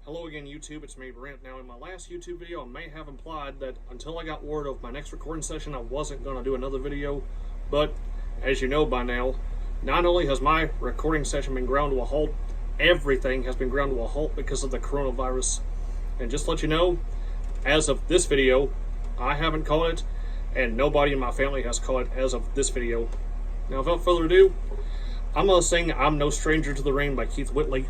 Hello again, YouTube. It's me, Brent. Now, in my last YouTube video, I may have implied that until I got word of my next recording session, I wasn't going to do another video. But, as you know by now, not only has my recording session been ground to a halt, everything has been ground to a halt because of the coronavirus. And just to let you know, as of this video, I haven't caught it, and nobody in my family has caught it as of this video. Now, without further ado, I'm going to sing I'm No Stranger to the Rain by Keith Whitley.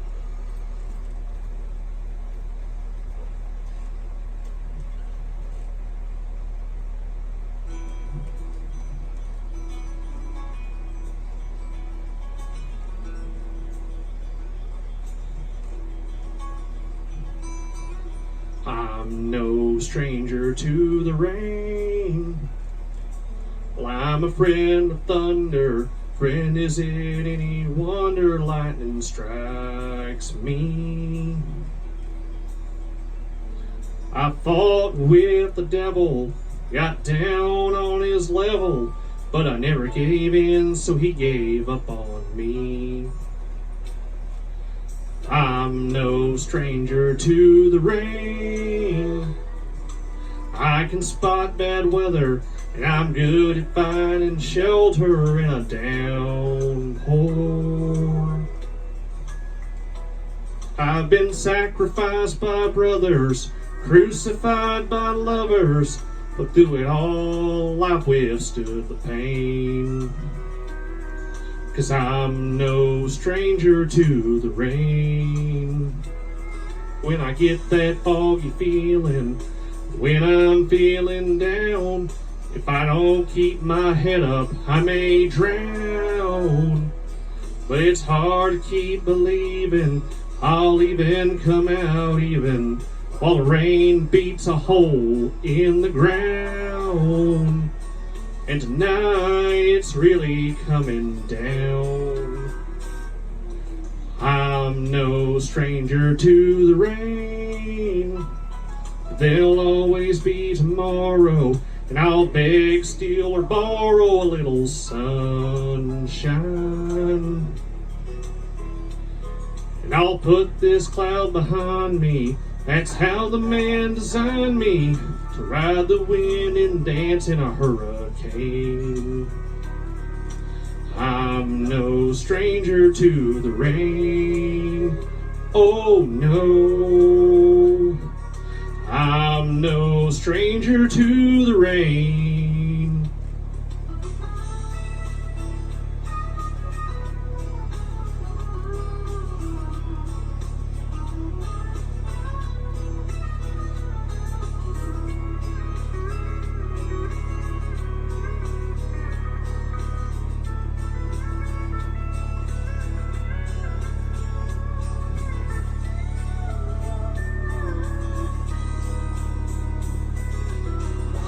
I'm no stranger to the rain. Well, I'm a friend of thunder. Friend, is it any wonder lightning strikes me? I fought with the devil, got down on his level, but I never gave in, so he gave up on me. I'm no stranger to the rain. I can spot bad weather, and I'm good at finding shelter in a downpour. I've been sacrificed by brothers, crucified by lovers, but through it all I've withstood the pain. 'Cause I'm no stranger to the rain. When I get that foggy feeling, when I'm feeling down, if I don't keep my head up, I may drown. But it's hard to keep believing I'll even come out even while the rain beats a hole in the ground. And tonight it's really coming down. I'm no stranger to the rain. There'll always be tomorrow, and I'll beg, steal, or borrow a little sunshine. And I'll put this cloud behind me. That's how the man designed me, to ride the wind and dance in a hurricane. I'm no stranger to the rain. Oh no, I'm no stranger to the rain.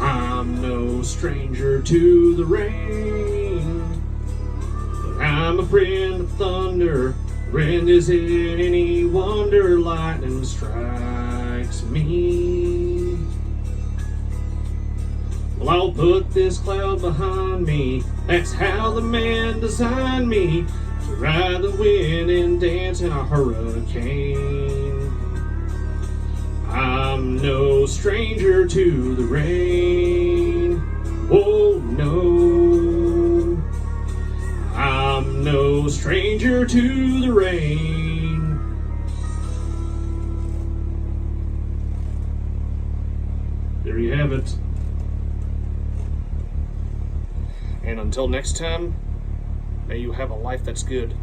I'm no stranger to the rain, but I'm a friend of thunder. Friend, is it any wonder lightning strikes me? Well, I'll put this cloud behind me. That's how the man designed me, to ride the wind and dance in a hurricane. I'm no stranger to the rain. Oh no, I'm no stranger to the rain. There you have it. And until next time, may you have a life that's good.